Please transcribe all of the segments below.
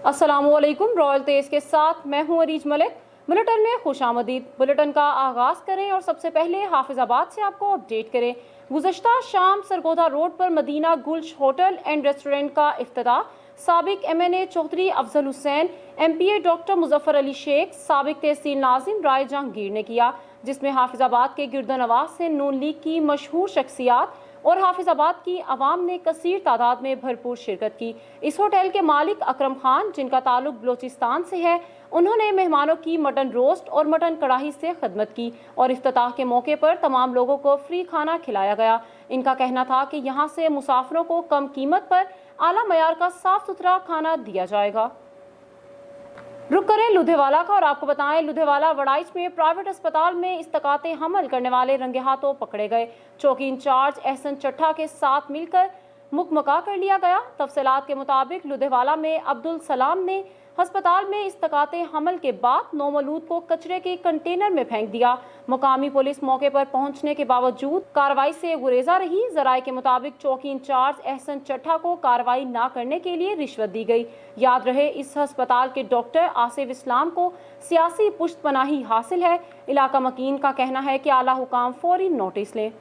अस्सलामुअलैकुम। रॉयल तेज के साथ मैं हूं अरीज मलिक। बुलेटिन में खुश आमदीद। बुलेटिन का आगाज करें और सबसे पहले हाफिजाबाद से आपको अपडेट करें। गुज़श्ता शाम सरगोधा रोड पर मदीना गुल्श होटल एंड रेस्टोरेंट का इफ्तिताह साबिक MNA Chaudhry Afzal Hussain, MPA doctor Muzaffar Ali Sheikh, साबिक तहसील नाजिम राय जहांगीर ने किया, जिसमें हाफिजाबाद के गिरदनवाज से नून लीग की मशहूर शख्सियात और हाफिजाबाद की आवाम ने कसीर तादाद में भरपूर शिरकत की। इस होटल के मालिक अकरम खान, जिनका ताल्लुक बलोचिस्तान से है, उन्होंने मेहमानों की मटन रोस्ट और मटन कढ़ाई से खिदमत की और इफ्तिताह के मौके पर तमाम लोगों को फ्री खाना खिलाया गया। इनका कहना था कि यहाँ से मुसाफिरों को कम कीमत पर आला मयार का साफ सुथरा खाना दिया जाएगा। रुक करें लुधियाना का और आपको बताएं, लुधियाना वड़ाइच में प्राइवेट अस्पताल में इस्तकाते हमल करने वाले रंगे हाथों पकड़े गए। चौकी इंचार्ज एहसन चट्ठा के साथ मिलकर मुकमका कर लिया गया। तफसीलात के मुताबिक लुधियाना में अब्दुल सलाम ने अस्पताल में इस्तकाते हमल के बाद नौमौलूद को कचरे के कंटेनर में फेंक दिया। मुकामी पुलिस मौके पर पहुंचने के बावजूद कार्रवाई से गुरेजा रही। जराये के मुताबिक चौकी इंचार्ज एहसन चट्ठा को कार्रवाई न करने के लिए रिश्वत दी गई। याद रहे, इस अस्पताल के डॉक्टर आसिफ इस्लाम को सियासी पुष्टपनाही हासिल है। इलाका मकीन का कहना है कि आला हुकाम फौरी नोटिस लें।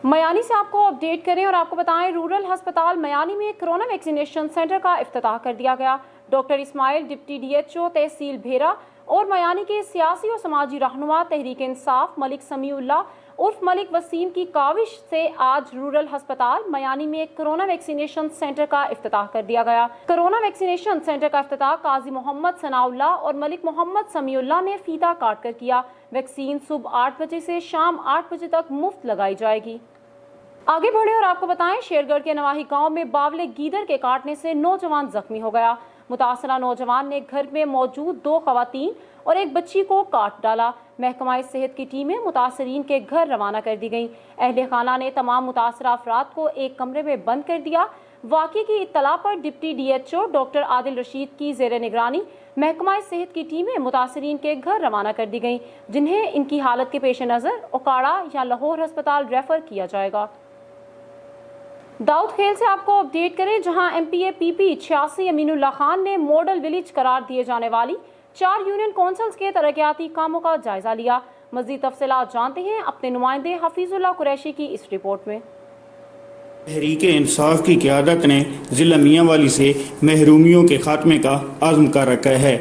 मयानी से आपको अपडेट करें और आपको बताएं, रूरल अस्पताल मयानी में कोरोना वैक्सीनेशन सेंटर का इफ्तिताह कर दिया गया। डॉक्टर इस्माइल, डिप्टी DHO तहसील भेरा और मयानी के सियासी और समाजी रहनुमा तहरीक इंसाफ मलिक समीउल्लाह उर्फ मलिक वसीम की काविश से आज रूरल अस्पताल मयानी में कोरोना वैक्सीनेशन सेंटर का इफ्तिताह कर दिया गया। कोरोना वैक्सीनेशन सेंटर का इफ्तिताह काजी मोहम्मद सनाउल्लाह और मलिक मोहम्मद समीउल्लाह ने फीता काट कर किया। वैक्सीन सुबह 8 बजे से शाम 8 बजे तक मुफ्त लगाई जाएगी। आगे बढ़े और आपको बताएं, शेरगढ़ के नवाही गांव में बावले गीदड़ के काटने से नौजवान जख्मी हो गया। मुतासरा नौजवान ने घर में मौजूद 2 खवातीन और एक बच्ची को काट डाला। महकमा सेहत की टीमें मुतासरीन के घर रवाना कर दी गईं। अहले खाना ने तमाम मुतासरा अफराद को एक कमरे में बंद कर दिया। वाक़े की इत्तला पर deputy DHO doctor Adil Rashid की ज़ेर निगरानी महकमा सेहत की टीमें मुतासरीन के घर रवाना कर दी गईं, जिन्हें इनकी हालत के पेश नज़र ओकाड़ा या लाहौर अस्पताल रेफर किया जाएगा। दाऊद खेल से आपको अपडेट करें, जहां MPA PP 86 अमीनुल्लाह खान ने मॉडल विलेज करार दिए जाने वाली 4 यूनियन कौंसल्स के तरक्याती कामों का जायजा लिया। मज़ीद तफसीलात जानते हैं अपने नुमाइंदे हफीजुल्लाह कुरैशी की इस रिपोर्ट में। तहरीक इंसाफ की क़यादत ने ज़िला मियांवाली से महरूमियों के खात्मे का आज़म कर रखा है।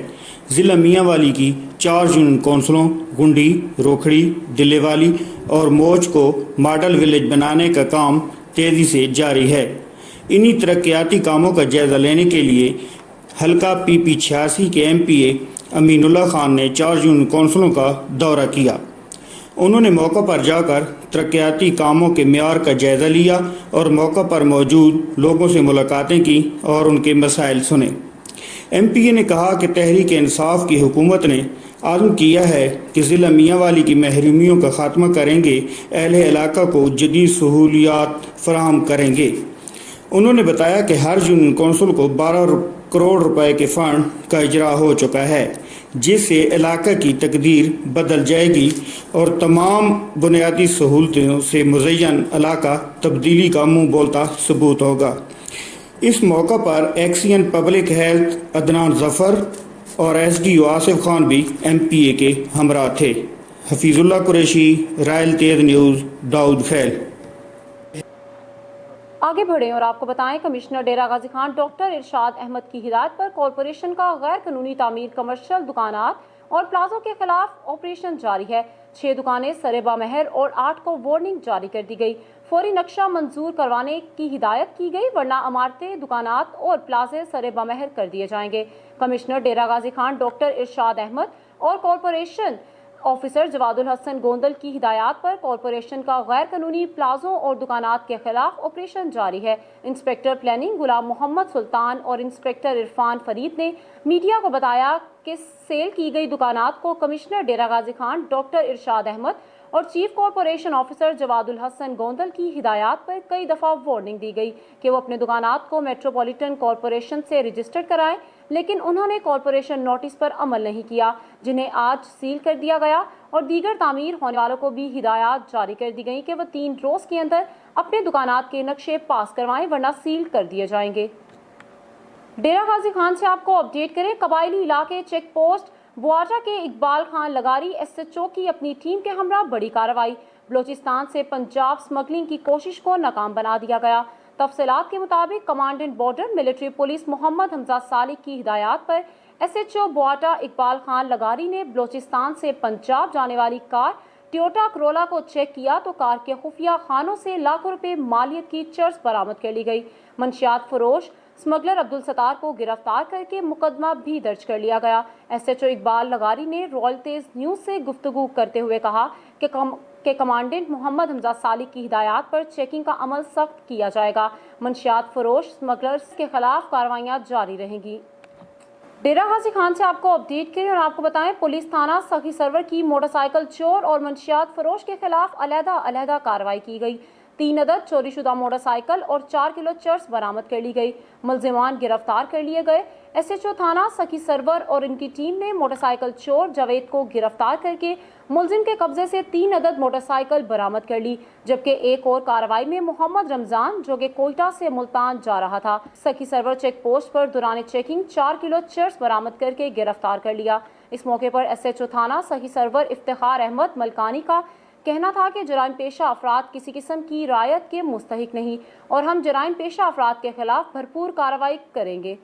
ज़िला मियांवाली की 4 यूनियन कौंसलों गुंडी, रोखड़ी, दिल्लेवाली और मौज को मॉडल विलेज बनाने का काम तेज़ी से जारी है। इन्हीं तरक्याती कामों का जायज़ा लेने के लिए हल्का PP 86 के MPA अमीनुल्लाह खान ने 4 यूनियन कौंसलों का दौरा किया। उन्होंने मौका पर जाकर तरक्याती कामों के मेयार का जायज़ा लिया और मौका पर मौजूद लोगों से मुलाकातें की और उनके मसाइल सुने। MPA ने कहा कि तहरीक इंसाफ की हुकूमत ने आज़म किया है कि ज़िला मियांवाली की महरूमियों का खात्मा करेंगे, अहले इलाका को जदीद सहूलियात फराहम करेंगे। उन्होंने बताया कि हर यूनियन कौंसिल को 12 करोड़ रुपए के फंड का इजरा हो चुका है, जिससे इलाका की तकदीर बदल जाएगी और तमाम बुनियादी सहूलतों से मुज़य्यन इलाका तब्दीली का मुँह बोलता सबूत होगा। इस मौका पर एक्सियन पब्लिक हेल्थ अदनान जफ़र और SDO आसिफ खान भी MPA के हमरा थे। हफीजुल्लाह कुरैशी, रॉयल तेज न्यूज़, दाऊद खेल। आगे बढ़ें और आपको बताएं, कमिश्नर डेरा गाजी खान डॉक्टर इरशाद अहमद की हिदायत पर कॉरपोरेशन का गैर कानूनी तामीर कमर्शियल दुकानात और प्लाजों के खिलाफ ऑपरेशन जारी है। 6 दुकानें सरेबा महर और 8 को वार्निंग जारी कर दी गई। फौरी नक्शा मंजूर करवाने की हिदायत की गई, वरना इमारतें, दुकानात और प्लाजे सरेबा महर कर दिए जाएंगे। कमिश्नर डेरा गाजी खान डॉक्टर इरशाद अहमद और कॉरपोरेशन ऑफिसर जवादुल हसन गोंदल की हिदायत पर कॉरपोरेशन का गैर कानूनी प्लाजों और दुकानात के खिलाफ ऑपरेशन जारी है। इंस्पेक्टर प्लानिंग गुलाम मोहम्मद सुल्तान और इंस्पेक्टर इरफान फरीद ने मीडिया को बताया कि सेल की गई दुकानात को कमिश्नर डेरा गाजी खान डॉक्टर इरशाद अहमद और chief corporation officer Jawadul Hassan Gondal की हिदायत पर कई दफ़ा वार्निंग दी गई कि वो अपने दुकानात को मेट्रोपॉलिटन कॉरपोरेशन से रजिस्टर्ड कराएं, लेकिन उन्होंने कॉरपोरेशन नोटिस पर अमल नहीं किया, जिन्हें आज सील कर दिया गया और दीगर तामीर होने वालों को भी हिदायत जारी कर दी गई कि वह 3 रोज़ के अंदर अपने दुकानात के नक्शे पास करवाएं, वरना सील कर दिए जाएंगे। डेरा गाजी खान से आपको अपडेट करें। कबायली इलाके चेक पोस्ट बुआटा के इकबाल खान लगारी SHO की अपनी टीम के हमरा बड़ी कार्रवाई। बलोचिस्तान से पंजाब स्मगलिंग की कोशिश को नाकाम बना दिया गया। तफसीलात के मुताबिक commandant border military police Mohammad Hamza Salik की हिदायत पर SHO बुआटा इकबाल खान लगारी ने बलोचिस्तान से पंजाब जाने वाली कार टोयोटा करोला को चेक किया तो कार के खुफिया खानों से लाखों रुपए मालियत की चर्च बरामद कर ली गई। मंशियात फरोश स्मगलर अब्दुल सत्तार को गिरफ्तार करके मुकदमा भी दर्ज कर लिया गया। SHO इकबाल लगारी ने रॉयल तेज न्यूज़ से गुफ्तगू करते हुए कहा कि कमांडेंट मोहम्मद हमजा सालिक की हिदायत पर चेकिंग का अमल सख्त किया जाएगा। मंशियात फरोश स्मगलर्स के खिलाफ कार्रवाइयाँ जारी रहेंगी। डेरा गाजी खान से आपको अपडेट करें और आपको बताएं, पुलिस थाना सखी सरवर की मोटरसाइकिल चोर और मंशियात फरोश के खिलाफ अलहदा कार्रवाई की गई। 3 अदद चोरीशुदा मोटरसाइकिल और 4 किलो चर्स बरामद कर ली गई। मुलजिमान गिरफ्तार कर लिए गए। SHO थाना सखी सरवर और इनकी टीम ने मोटरसाइकिल चोर जावेद को गिरफ्तार करके मुलजिम के कब्जे से 3 अदद मोटरसाइकिल बरामद कर ली, जबकि एक और कार्रवाई में मोहम्मद रमजान जो कि कोयटा से मुल्तान जा रहा था, सखी सरवर चेक पोस्ट पर दौरान चेकिंग 4 किलो चर्स बरामद करके गिरफ्तार कर लिया। इस मौके पर SHO थाना सखी सरवर इफ्तिखार अहमद मलकानी का कहना था कि जराइम पेशा अफराद किसी किस्म की रायत के मुस्तहिक नहीं और हम जराइम पेशा अफराद के खिलाफ भरपूर कार्रवाई करेंगे।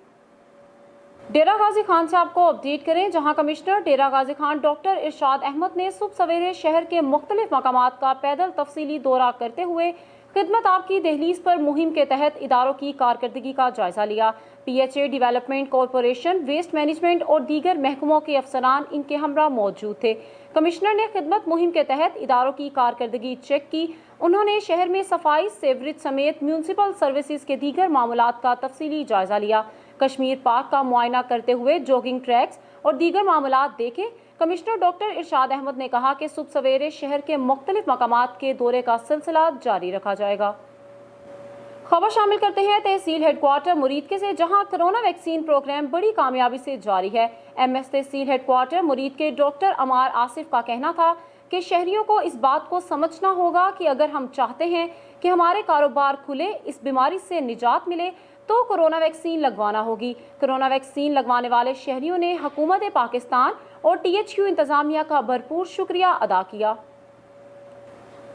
डेरा गाजी खान से आपको अपडेट करें, जहां कमिश्नर डेरा गाजी खान डॉक्टर इरशाद अहमद ने सुबह सवेरे शहर के मुख्तलिफ मकामात का पैदल तफसीली दौरा करते हुए खिदमत आपकी दहलीज पर मुहिम के तहत इदारों की कारकर्दगी का जायजा लिया। PHA development corporation, waste management और दीगर महकमों के अफसरान इनके हमरा मौजूद थे। कमिश्नर ने खिदमत मुहिम के तहत इदारों की कारकर्दगी चेक की। उन्होंने शहर में सफाई, सेवरेज समेत म्यूनसिपल सर्विसेज के दीगर मामलात का तफसीली जायजा लिया। कश्मीर पार्क का मुआयना करते हुए जॉगिंग ट्रैक्स और दीगर मामलात देखे। कमिश्नर डॉक्टर इरशाद अहमद ने कहा कि सुबह सवेरे शहर के मुख्तलिफ मकामात के दौरे का सिलसिला जारी रखा जाएगा। खबर शामिल करते हैं तहसील हेडक्वार्टर मुरीद से, जहां कोरोना वैक्सीन प्रोग्राम बड़ी कामयाबी से जारी है। MS तहसील हेडक्वार्टर मुरीद के डॉक्टर अमार आसिफ का कहना था कि शहरियों को इस बात को समझना होगा कि अगर हम चाहते हैं कि हमारे कारोबार खुले, इस बीमारी से निजात मिले, तो कोरोना वैक्सीन लगवाना होगी। कोरोना वैक्सीन लगवाने वाले शहरियों ने हुकूमत पाकिस्तान और THQ इंतजामिया का भरपूर शुक्रिया अदा किया।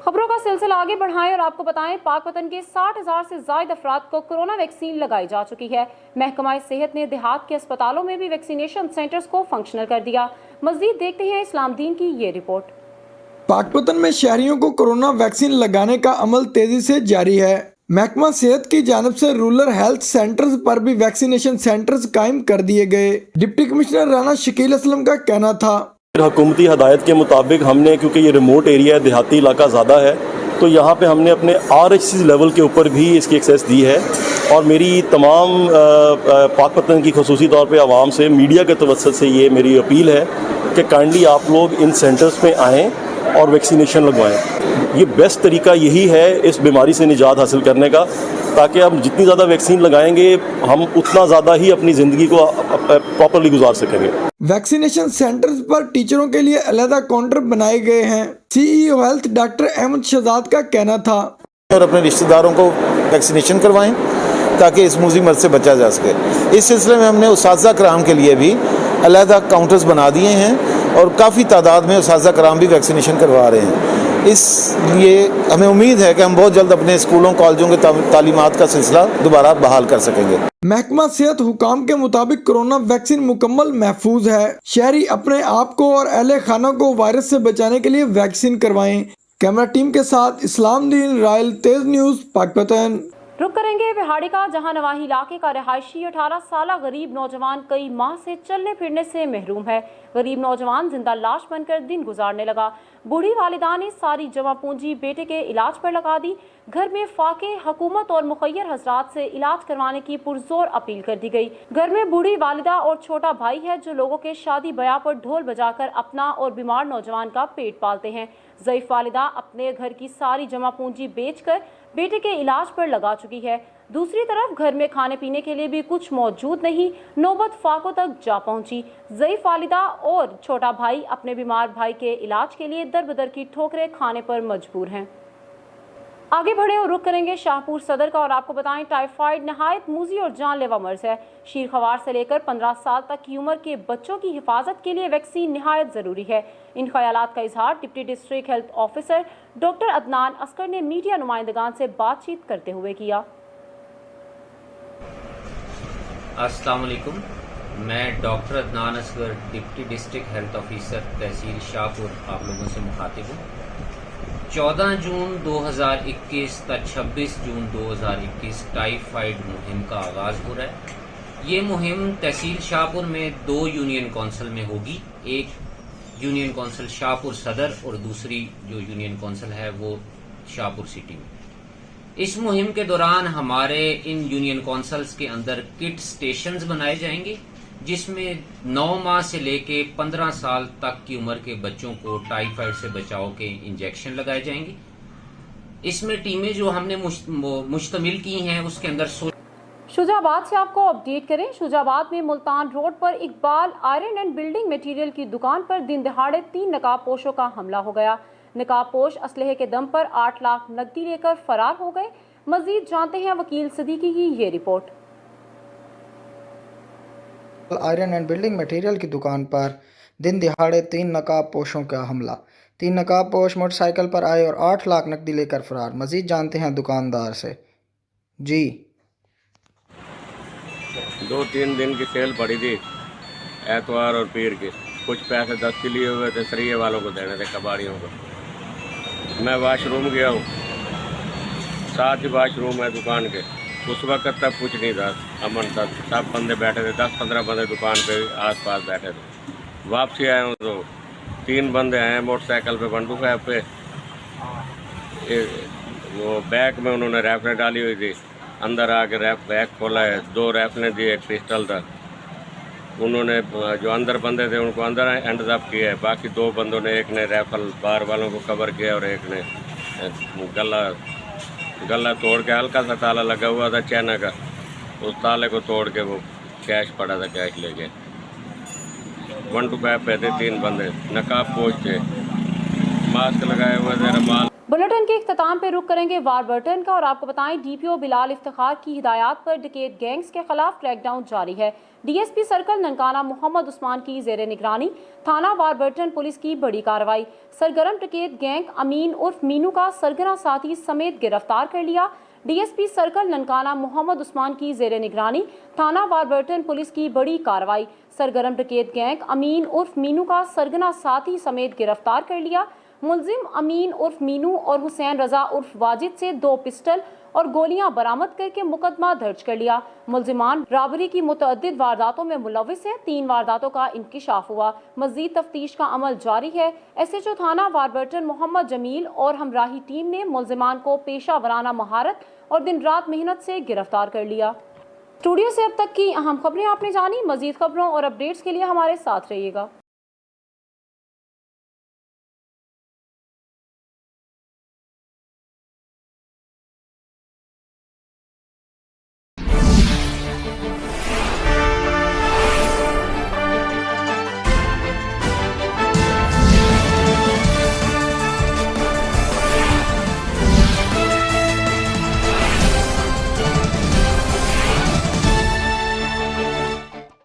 खबरों का सिलसिला आगे बढ़ाएं और आपको बताएं, पाक वतन के 60,000 से ज्यादा अफराद को कोरोना वैक्सीन लगाई जा चुकी है। महकमा सेहत ने देहात के अस्पतालों में भी वैक्सीनेशन सेंटर्स को फंक्शनल कर दिया। मजीद देखते हैं इस्लामदीन की ये रिपोर्ट। पाकपतन में शहरियों को कोरोना वैक्सीन लगाने का अमल तेजी से जारी है। महकमा सेहत की जानिब से रूरल हेल्थ सेंटर्स पर भी वैक्सीनेशन सेंटर्स कायम कर दिए गए। डिप्टी कमिश्नर राना शकील असलम का कहना था, हुकूमती हदायत के मुताबिक हमने, क्योंकि ये रिमोट एरिया है, देहाती इलाका ज़्यादा है, तो यहाँ पे हमने अपने RHC लेवल के ऊपर भी इसकी एक्सेस दी है। और मेरी तमाम पाकपतन की खुसूसी तौर पे आवाम से, मीडिया के तवज्जुह से ये मेरी अपील है कि काइंडली आप लोग इन सेंटर्स में आएँ और वैक्सीनेशन लगवाएं। ये बेस्ट तरीका यही है इस बीमारी से निजात हासिल करने का, ताकि हम जितनी ज़्यादा वैक्सीन लगाएंगे हम उतना ज़्यादा ही अपनी ज़िंदगी को प्रॉपरली गुजार सकेंगे। वैक्सीनेशन सेंटर्स पर टीचरों के लिए अलग काउंटर बनाए गए हैं। CEO health doctor Ahmad Shahzad का कहना था, और अपने रिश्तेदारों को वैक्सीनेशन करवाएं ताकि इस मूजी मर्ज से बचा जा सके। इस सिलसिले में हमने उस्ताज़ा कराम के लिए भी अलग काउंटर्स बना दिए हैं और काफ़ी तादाद में उस्ताज़ा कराम भी वैक्सीनेशन करवा रहे हैं। इसलिए हमें उम्मीद है कि हम बहुत जल्द अपने स्कूलों कॉलेजों के तालीमात का सिलसिला दोबारा बहाल कर सकेंगे। महकमा सेहत हुकाम के मुताबिक कोरोना वैक्सीन मुकम्मल महफूज है। शहरी अपने आप को और अहले खाना को वायरस से बचाने के लिए वैक्सीन करवाएं। कैमरा टीम के साथ इस्लामदीन, रॉयल तेज न्यूज़, पाकपतन। रुक करेंगे बिहाड़ी का, जहां नवाही इलाके का रहायशी 18 साल गरीब नौजवान कई माह से चलने फिरने से महरूम है। गरीब नौजवान जिंदा लाश बनकर दिन गुजारने लगा। बूढ़ी वालिदा ने सारी जमा पूंजी बेटे के इलाज पर लगा दी। घर में फाके हुकूमत और मुखैर हजरात से इलाज करवाने की पुरजोर अपील कर दी गई। घर में बूढ़ी वालिदा और छोटा भाई है जो लोगों के शादी ब्याह पर ढोल बजाकर अपना और बीमार नौजवान का पेट पालते हैं। ज़ईफ वालिदा अपने घर की सारी जमा पूंजी बेचकर बेटे के इलाज पर लगा चुकी है। दूसरी तरफ घर में खाने पीने के लिए भी कुछ मौजूद नहीं, नौबत फाकों तक जा पहुंची। ज़ईफ वालिदा और छोटा भाई अपने बीमार भाई के इलाज के लिए दर बदर की ठोकरें खाने पर मजबूर हैं। आगे बढ़े और रुख करेंगे शाहपुर सदर का और आपको बताएं टाइफाइड नहायत मूजी और जानलेवा मर्ज है। शीरखवार से लेकर 15 साल तक की उम्र के बच्चों की हिफाजत के लिए वैक्सीन नहायत ज़रूरी है। इन ख्यालात का इजहार deputy district health officer doctor Adnan Asghar ने मीडिया नुमाइंदगान से बातचीत करते हुए किया। अस्सलाम वालेकुम, मैं doctor Adnan Asghar deputy district health officer tehsil Shahpur आप लोगों से मुखातिब हूँ। 14 जून 2021 तक 26 जून 2021 टाइफाइड मुहिम का आगाज़ हो रहा है। ये मुहिम तहसील शाहपुर में 2 यूनियन कौंसिल में होगी। एक यूनियन कौंसिल शाहपुर सदर और दूसरी जो यूनियन कौंसिल है वो शाहपुर सिटी में। इस मुहिम के दौरान हमारे इन यूनियन कौंसिल्स के अंदर किट स्टेशंस बनाए जाएंगे जिसमें 9 माह से लेके 15 साल तक की उम्र के बच्चों को टाइफाइड से बचाव के इंजेक्शन लगाए जाएंगे। इसमें टीमें जो हमने मुश्तमिल की हैं उसके अंदर शुजाबाद से आपको अपडेट करें। शुजाबाद में मुल्तान रोड पर Iqbal iron and building material की दुकान पर दिन दहाड़े 3 नकाबपोशों का हमला हो गया। नकाबपोश असलहे के दम पर 8 लाख नकदी लेकर फरार हो गए। मजीद जानते हैं वकील सदीकी की ये report. Iron and building material की दुकान पर दिन दिहाड़े 3 नकाबपोशों का हमला। 3 नकाबपोश मोटरसाइकिल पर आए और 8 लाख नकदी लेकर फरार। मजीद जानते हैं दुकानदार से। जी 2-3 दिन की सेल पड़ी थी एतवार और पीर की। कुछ पैसे 10 के लिए हुए थे, सरिये वालों को देने थे, कबाड़ियों को। मैं वाशरूम गया हूँ, साथ ही वाशरूम है दुकान के। उस वक्त तक कुछ नहीं था, अमन था, सब बंदे बैठे थे, 10-15 बंदे दुकान पे आसपास बैठे थे। वापसी आया हूँ तो 3 बंदे आए मोटरसाइकिल पे, बंदूक है पे। वो बैग में उन्होंने रैफलें डाली हुई थी। अंदर आके बैग खोला है, 2 रैफलें दी, एक पिस्टल था। उन्होंने जो अंदर बंदे थे उनको अंदर एंडअप किया है। बाकी 2 बंदों ने, एक ने राइफल बार वालों को कवर किया और एक ने गला तोड़ के, हल्का सा ताला लगा हुआ था चाइना का, उस ताले को तोड़ के वो कैश पड़ा था, कैश ले गए। 1-2 पे थे 3 बंदे, नकाब पोश थे, मास्क लगाए हुए थे, रुमाल। बुलेटिन के इख्तिताम पे रुख करेंगे वारबर्टन का और आपको बताएं डीपीओ बिलाल इफ्तिखार की हिदायत पर डकैत गैंग्स के खिलाफ क्रैकडाउन जारी है। डीएसपी सर्कल ननकाना मोहम्मद उस्मान की जेर निगरानी थाना वारबर्टन पुलिस की बड़ी कार्रवाई। सरगर्म डकैत गैंग अमीन उर्फ मीनू का सरगना साथी समेत गिरफ्तार कर लिया। डीएसपी सर्कल ननकाना मोहम्मद उस्मान की जेर निगरानी थाना वारबर्टन पुलिस की बड़ी कार्रवाई। सरगर्म डकैत गैंग अमीन उर्फ मीनू का सरगना साथी समेत गिरफ्तार कर लिया। मुलजिम अमीन उर्फ मीनू और हुसैन रजा उर्फ वाजिद से 2 पिस्टल और गोलियां बरामद करके मुकदमा दर्ज कर लिया। मुलजिमान राबरी की मुतअद्दिद वारदातों में मुलविस है। 3 वारदातों का इंकिशाफ हुआ। मजीद तफ्तीश का अमल जारी है। SHO थाना वारबर्टन मोहम्मद जमील और हमराही टीम ने मुलजिमान को पेशा वराना महारत और दिन रात मेहनत से गिरफ्तार कर लिया। स्टूडियो से अब तक की अहम खबरें आपने जानी। मजीद खबरों और अपडेट्स के लिए हमारे साथ रहिएगा।